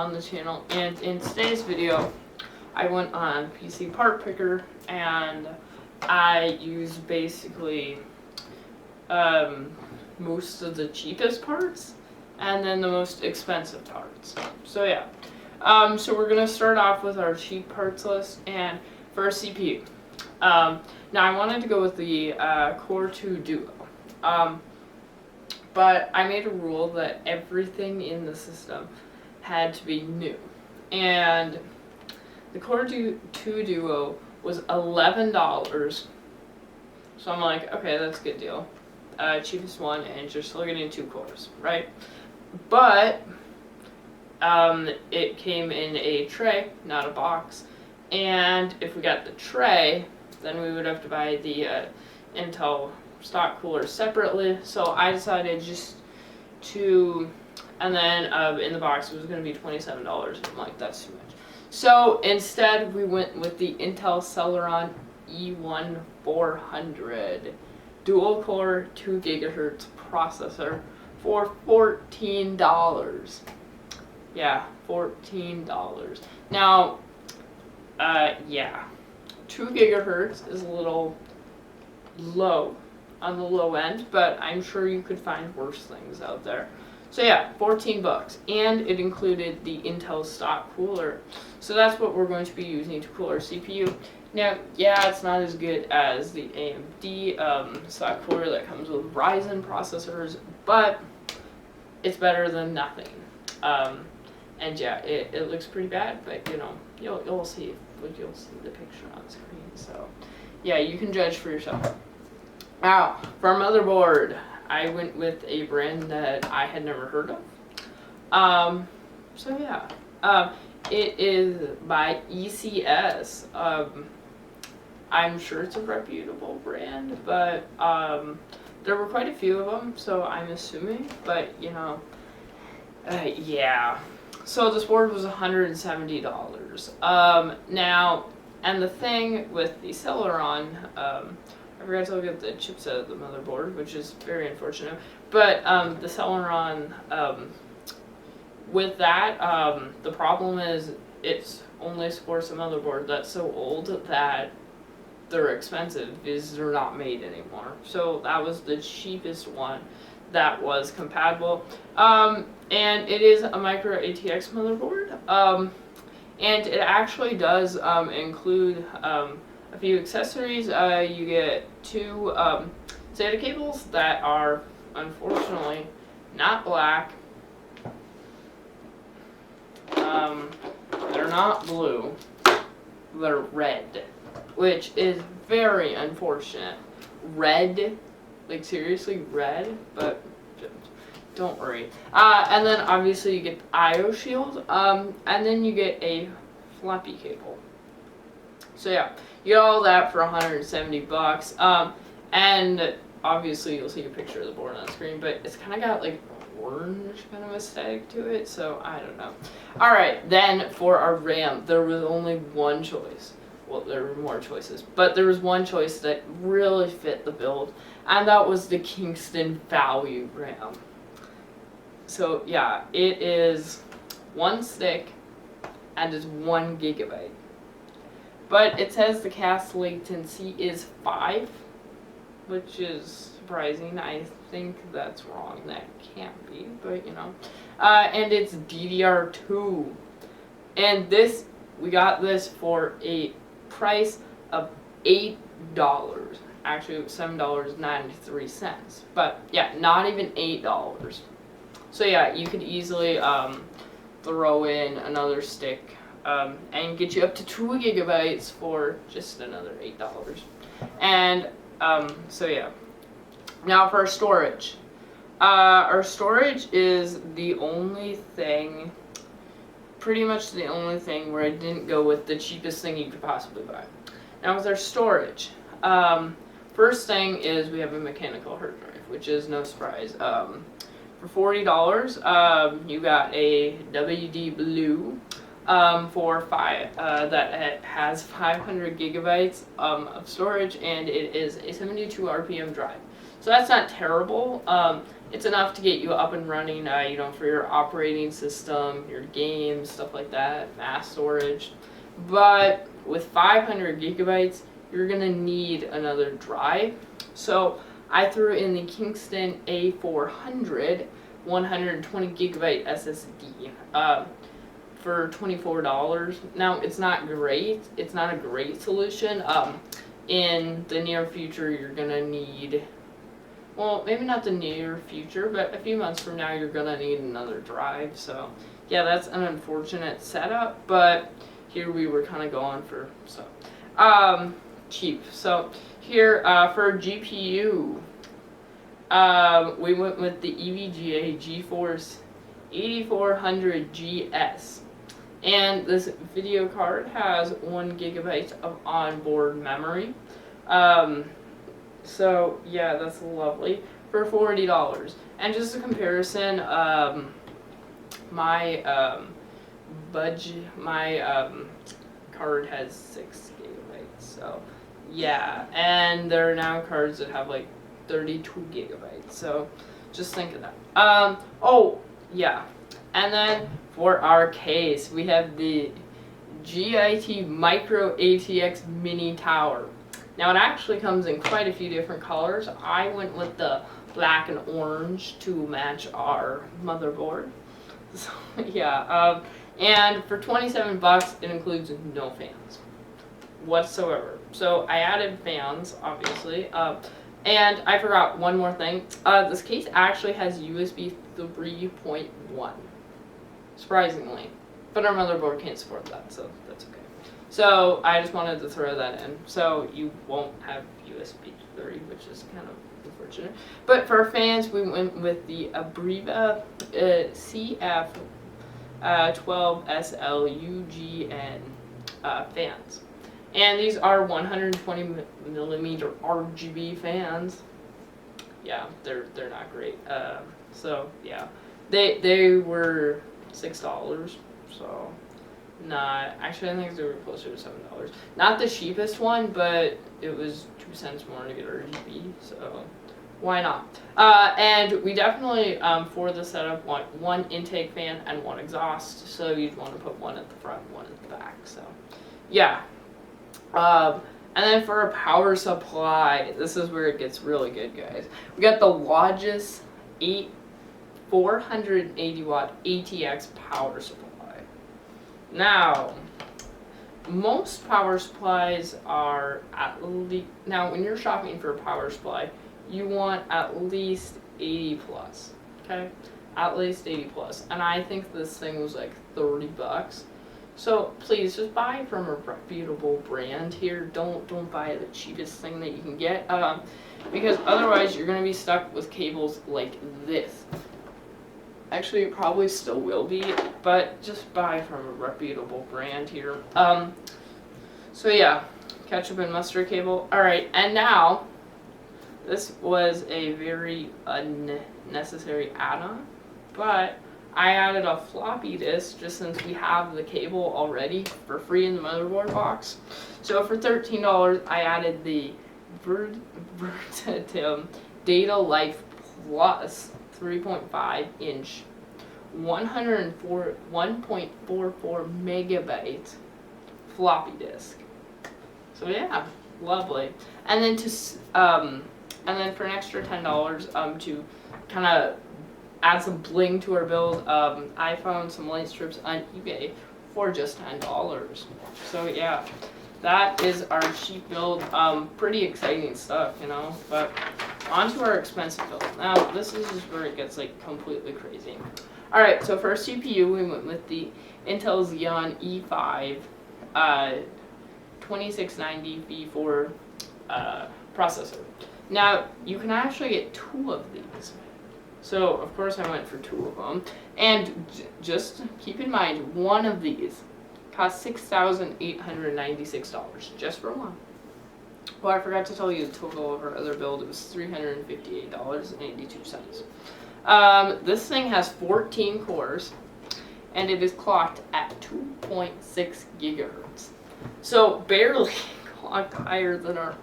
on the channel, and in today's video I went on PC Part Picker and I used basically most of the cheapest parts and then the most expensive parts. So yeah, so we're gonna start off with our cheap parts list, and for our CPU. Now I wanted to go with the Core 2 Duo. But I made a rule that everything in the system had to be new. And the Core 2 Duo was $11. So I'm like, okay, that's a good deal. Cheapest one, and you're still getting 2 cores, right? But it came in a tray, not a box. And if we got the tray, then we would have to buy the Intel stock cooler separately. So I decided just to, and then in the box it was going to be $27. I'm like, that's too much. So instead we went with the Intel Celeron E1400 dual core 2 gigahertz processor for $14. Yeah, $14. Now, yeah, 2 gigahertz is a little low on the low end, but I'm sure you could find worse things out there. So yeah, 14 bucks, and it included the Intel stock cooler. So that's what we're going to be using to cool our CPU. Now, yeah, it's not as good as the AMD stock cooler that comes with Ryzen processors, but it's better than nothing. And yeah, it looks pretty bad, but you know, you'll see the picture on the screen. So yeah, you can judge for yourself. Now, for our motherboard, I went with a brand that I had never heard of. So yeah, it is by ECS. I'm sure it's a reputable brand, but there were quite a few of them, so I'm assuming. But you know, yeah. So this board was $170. Now, and the thing with the Celeron, I forgot to look at the chipset of the motherboard, which is very unfortunate. But the Celeron, with that, the problem is it's only supports a motherboard that's so old that they're expensive, because they're not made anymore. So that was the cheapest one that was compatible. And it is a micro ATX motherboard. And it actually does include a few accessories. You get 2 SATA cables that are unfortunately not black. They're not blue. They're red, which is very unfortunate. Red, like seriously red, but don't worry. And then obviously you get the IO shield, and then you get a floppy cable. So yeah, you get all that for 170 bucks. And obviously you'll see a picture of the board on the screen, but it's kind of got like orange kind of aesthetic to it, so I don't know. Alright, then for our RAM, there was only one choice. Well, there were more choices, but there was one choice that really fit the build, and that was the Kingston Value RAM. So yeah, it is 1 stick and is 1 gigabyte. But it says the cast latency is 5, which is surprising. I think that's wrong. That can't be, but you know. And it's DDR2. And this, we got this for a price of $8. Actually, it was $7.93. But yeah, not even $8. So yeah, you could easily throw in another stick and get you up to 2 gigabytes for just another $8. And so yeah. Now for our storage. Our storage is the only thing, pretty much the only thing where I didn't go with the cheapest thing you could possibly buy. Now with our storage, first thing is we have a mechanical hard drive, which is no surprise. For $40, you got a WD Blue that it has 500 gigabytes of storage, and it is a 72 RPM drive. So that's not terrible. It's enough to get you up and running, for your operating system, your games, stuff like that, mass storage. But with 500 gigabytes, you're gonna need another drive. So I threw in the Kingston A400 120 gigabyte SSD for $24. Now, it's not great. It's not a great solution. In the near future, you're gonna need, well, maybe not the near future, but a few months from now, you're gonna need another drive. So yeah, that's an unfortunate setup, but here we were kind of going for cheap. So here for GPU, we went with the EVGA GeForce 8400 GS, and this video card has 1 gigabyte of onboard memory. So yeah, that's lovely for $40. And just a comparison, my card has 6 gigabytes. So yeah, and there are now cards that have like 32 gigabytes. So just think of that. Oh yeah, and then for our case, we have the GIT Micro ATX Mini Tower. Now it actually comes in quite a few different colors. I went with the black and orange to match our motherboard. So yeah, and for 27 bucks, it includes no fans whatsoever. So I added fans, obviously. And I forgot one more thing. This case actually has USB 3.1, surprisingly. But our motherboard can't support that, so that's okay. So I just wanted to throw that in. So you won't have USB 3, which is kind of unfortunate. But for our fans, we went with the Abreva CF12SLUGN fans. And these are 120 millimeter RGB fans. Yeah, they're not great. So yeah, they were $6. So not actually, I think they were closer to $7. Not the cheapest one, but it was 2 cents more to get RGB. So why not? And we definitely for the setup want 1 intake fan and 1 exhaust. So you'd want to put 1 at the front, 1 at the back. So yeah. And then for a power supply, this is where it gets really good, guys. We got the Logis 480 watt ATX power supply. Now, most power supplies are at least, now when you're shopping for a power supply, you want at least 80 plus, okay? At least 80 plus. And I think this thing was like 30 bucks. So please just buy from a reputable brand here. Don't buy the cheapest thing that you can get, because otherwise you're gonna be stuck with cables like this. Actually, you probably still will be, but just buy from a reputable brand here. So yeah, ketchup and mustard cable. All right, and now this was a very unnecessary add-on, but I added a floppy disk just since we have the cable already for free in the motherboard box. So for $13, I added the Vertitum Data Life Plus 3.5 inch 1.44 megabyte floppy disk. So yeah, lovely. And then for an extra $10 to kind of add some bling to our build, I found some light strips on eBay for just $10. So yeah, that is our cheap build. Pretty exciting stuff, you know. But on to our expensive build. Now this is just where it gets like completely crazy. All right, so for our CPU, we went with the Intel Xeon E5 2690 V4 processor. Now you can actually get 2 of these. So, of course, I went for 2 of them. And just keep in mind, 1 of these cost $6,896, just for 1. Well, I forgot to tell you the total of our other build. It was $358.82. This thing has 14 cores, and it is clocked at 2.6 gigahertz. So barely clocked higher than our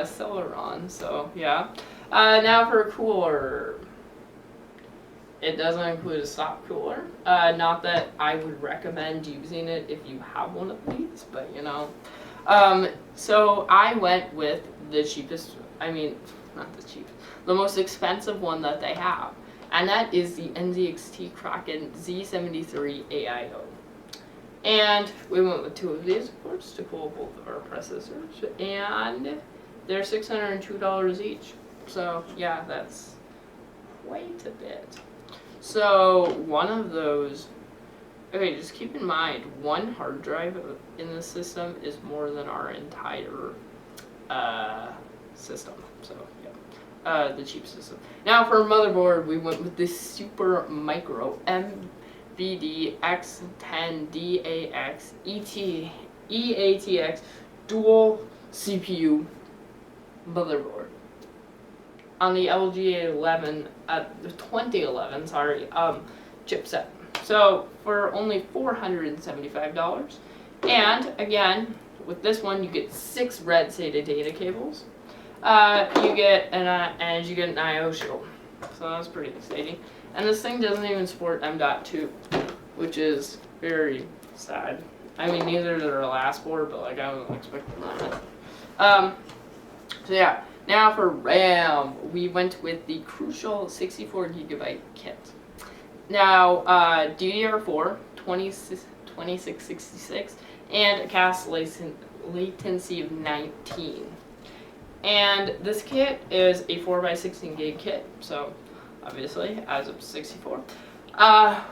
Celeron. So yeah. Now for a cooler. It doesn't include a soft cooler. Not that I would recommend using it if you have one of these, but you know. So I went with the cheapest, not the cheapest, the most expensive one that they have. And that is the NZXT Kraken Z73 AIO. And we went with two of these, of course, to cool both of our processors. And they're $602 each. So yeah, that's quite a bit. So one of those, okay, just keep in mind, one hard drive in the system is more than our entire system. So yeah, the cheap system. Now for a motherboard, we went with this Super Micro MVD X10DAX EATX dual CPU motherboard on the LGA 2011 chipset. So for only $475. And again, with this one, you get 6 red SATA data cables. You get an I/O shield. So that's pretty exciting. And this thing doesn't even support M.2, which is very sad. I mean, neither did our last board, but like I wasn't expecting that. So yeah. Now for RAM, we went with the Crucial 64GB kit. Now, DDR4, 2666, and a CAS latency of 19. And this kit is a 4x16 gig kit, so obviously adds up to 64.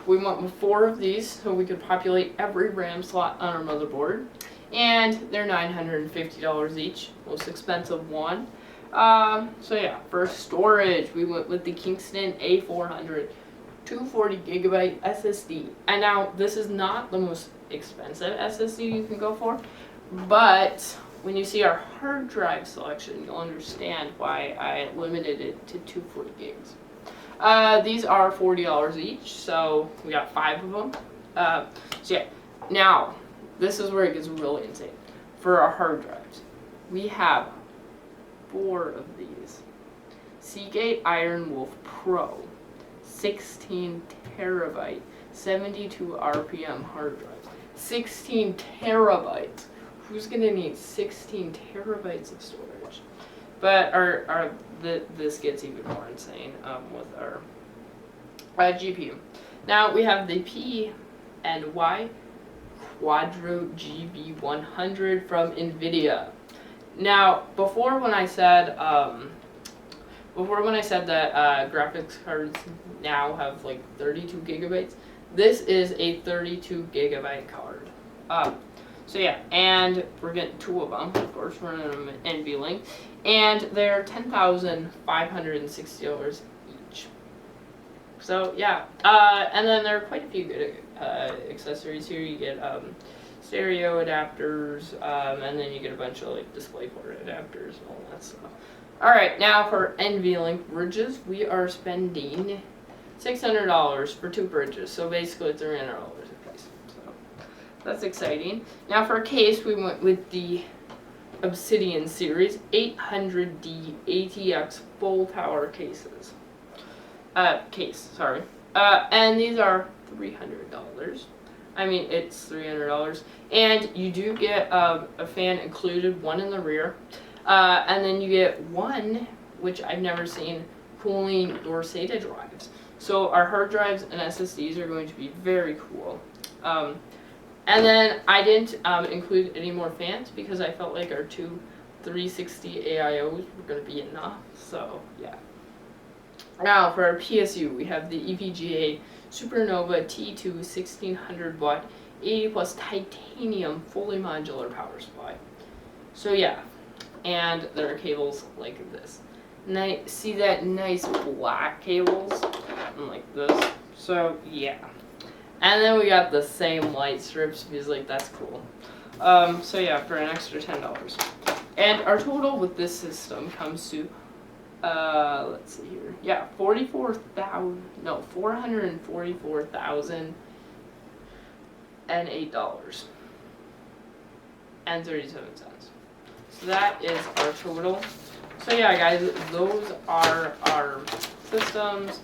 We went with 4 of these so we could populate every RAM slot on our motherboard. And they're $950 each, most expensive one. So yeah, for storage, we went with the Kingston A400 240GB SSD. And now, this is not the most expensive SSD you can go for, but when you see our hard drive selection, you'll understand why I limited it to 240 gigs. These are $40 each, so we got 5 of them. So yeah, now, this is where it gets really insane. For our hard drives, we have 4 of these. Seagate Iron Wolf Pro, 16 terabyte, 72 RPM hard drives. 16 terabytes. Who's gonna need 16 terabytes of storage? But this gets even more insane with our GPU. Now we have the P and Y Quadro GB100 from NVIDIA. Now, before when I said that graphics cards now have like 32 gigabytes, this is a 32 gigabyte card. So yeah, and we're getting 2 of them. Of course, we're running them in NVLink, and they're $10,560 each. So yeah, and then there are quite a few good accessories here. You get stereo adapters, and then you get a bunch of like DisplayPort adapters and all that stuff. Alright, now for NVLink bridges, we are spending $600 for 2 bridges, so basically $300 a piece. So that's exciting. Now for a case, we went with the Obsidian series 800D ATX full tower cases. And these are $300. I mean, it's $300. And you do get a fan included, one in the rear. And then you get one, which I've never seen, cooling your SATA drives. So our hard drives and SSDs are going to be very cool. And then I didn't include any more fans because I felt like our 2 360 AIOs were going to be enough. So, yeah. Now, for our PSU, we have the EVGA Supernova T2 1600 watt 80 plus titanium fully modular power supply. So yeah, and there are cables like this. See that nice black cables? And like this. So yeah. And then we got the same light strips because like that's cool. So yeah, for an extra $10. And our total with this system comes to let's see here. Yeah, 444,000 and $8.37. So that is our total. So yeah, guys, those are our systems.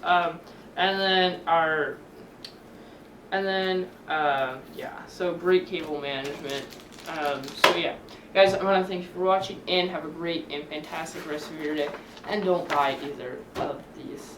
Yeah, so great cable management. So yeah, guys, I want to thank you for watching and have a great and fantastic rest of your day. And don't buy either of these